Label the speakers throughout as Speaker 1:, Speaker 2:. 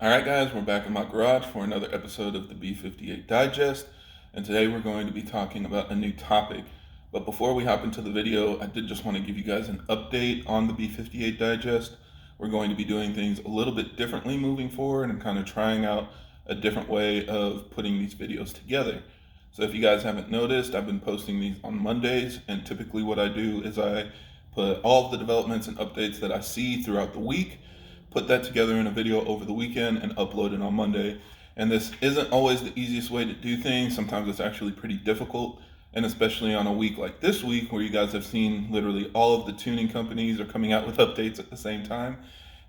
Speaker 1: Alright guys, we're back in my garage for another episode of the B58 Digest, and today we're going to be talking about a new topic. But before we hop into the video, I did just want to give you guys an update on the B58 Digest. We're going to be doing things a little bit differently moving forward and kind of trying out a different way of putting these videos together. So if you guys haven't noticed, I've been posting these on Mondays, and typically what I do is I put all of the developments and updates that I see throughout the week, put that together in a video over the weekend and upload it on Monday. And this isn't always the easiest way to do things. Sometimes it's actually pretty difficult. And especially on a week like this week, where you guys have seen literally all of the tuning companies are coming out with updates at the same time,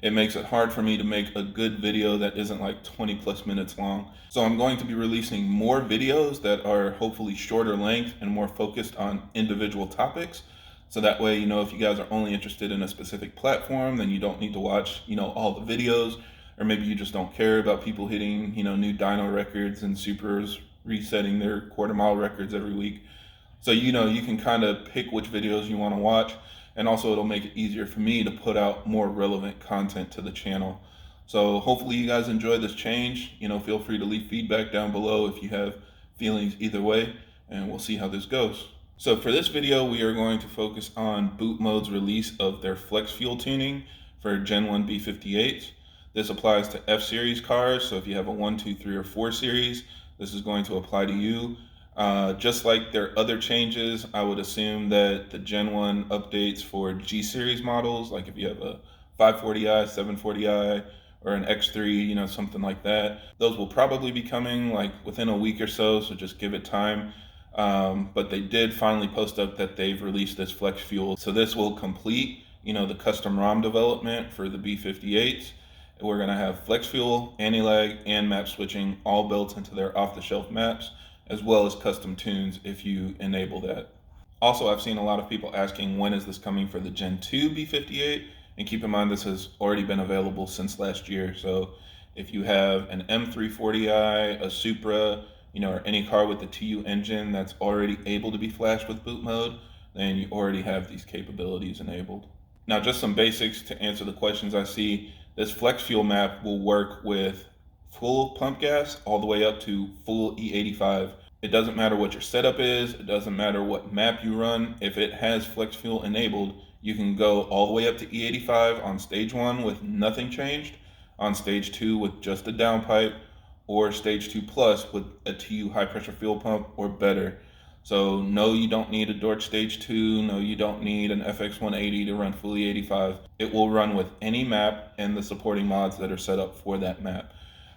Speaker 1: it makes it hard for me to make a good video that isn't like 20 plus minutes long. So I'm going to be releasing more videos that are hopefully shorter length and more focused on individual topics. So that way, if you guys are only interested in a specific platform, then you don't need to watch, all the videos, or maybe you just don't care about people hitting, new dyno records and supers resetting their quarter mile records every week. So, you can kind of pick which videos you want to watch, and also it'll make it easier for me to put out more relevant content to the channel. So hopefully you guys enjoy this change. Feel free to leave feedback down below if you have feelings either way, and we'll see how this goes. So for this video, we are going to focus on Bootmod's release of their FlexFuel tuning for Gen 1 B58. This applies to F-Series cars, so if you have a 1, 2, 3, or 4 series, this is going to apply to you. Just like their other changes, I would assume that the Gen 1 updates for G-Series models, like if you have a 540i, 740i, or an X3, something like that, those will probably be coming like within a week or so just give it time. But they did finally post up that they've released this FlexFuel. So this will complete, the custom ROM development for the B58s. We're going to have FlexFuel, anti-lag, and map switching all built into their off-the-shelf maps, as well as custom tunes if you enable that. Also, I've seen a lot of people asking, when is this coming for the Gen 2 B58? And keep in mind, this has already been available since last year. So if you have an M340i, a Supra, or any car with the TU engine that's already able to be flashed with boot mode, then you already have these capabilities enabled. Now, just some basics to answer the questions I see. This FlexFuel map will work with full pump gas all the way up to full E85. It doesn't matter what your setup is. It doesn't matter what map you run. If it has FlexFuel enabled, you can go all the way up to E85 on stage 1 with nothing changed, on stage 2 with just a downpipe, or stage 2 plus with a TU high pressure fuel pump or better. So no, you don't need a Dorch stage 2, no, you don't need an FX180 to run fully 85. It will run with any map and the supporting mods that are set up for that map.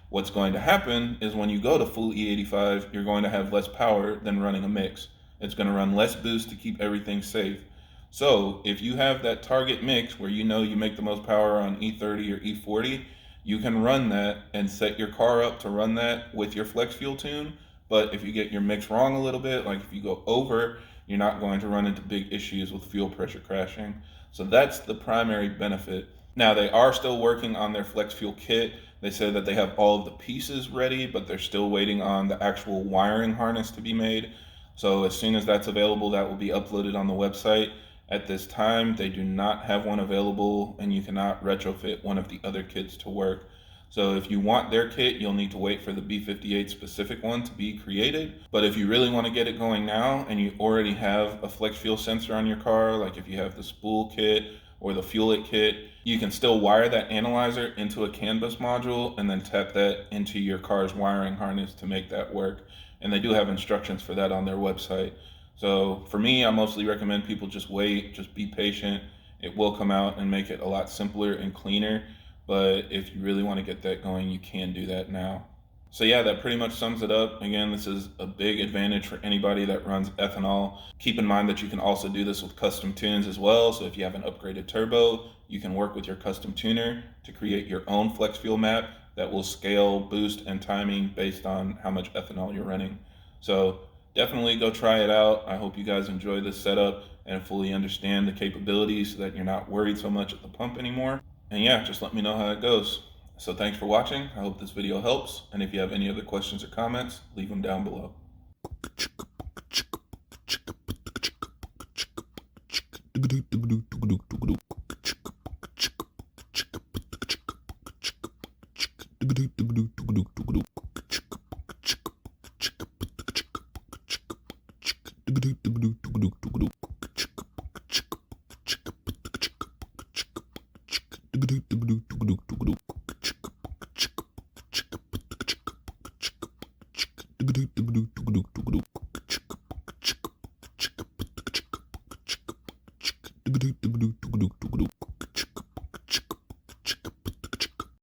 Speaker 1: What's going to happen is when you go to full E85, you're going to have less power than running a mix. It's going to run less boost to keep everything safe. So if you have that target mix where you make the most power on E30 or E40, you can run that and set your car up to run that with your FlexFuel tune. But if you get your mix wrong a little bit, like if you go over, you're not going to run into big issues with fuel pressure crashing. So that's the primary benefit. Now, they are still working on their FlexFuel kit. They said that they have all of the pieces ready, but they're still waiting on the actual wiring harness to be made. So as soon as that's available, that will be uploaded on the website. At this time, they do not have one available, and you cannot retrofit one of the other kits to work. So if you want their kit, you'll need to wait for the B58 specific one to be created. But if you really want to get it going now, and you already have a FlexFuel sensor on your car, like if you have the spool kit or the fuel it kit, you can still wire that analyzer into a CAN bus module and then tap that into your car's wiring harness to make that work. And they do have instructions for that on their website. So for me, I mostly recommend people just wait, just be patient. It will come out and make it a lot simpler and cleaner. But if you really want to get that going, you can do that now. So yeah, that pretty much sums it up. Again, this is a big advantage for anybody that runs ethanol. Keep in mind that you can also do this with custom tunes as well. So if you have an upgraded turbo, you can work with your custom tuner to create your own FlexFuel map that will scale, boost, and timing based on how much ethanol you're running. So definitely go try it out. I hope you guys enjoy this setup and fully understand the capabilities so that you're not worried so much at the pump anymore. And yeah, just let me know how it goes. So thanks for watching. I hope this video helps. And if you have any other questions or comments, leave them down below.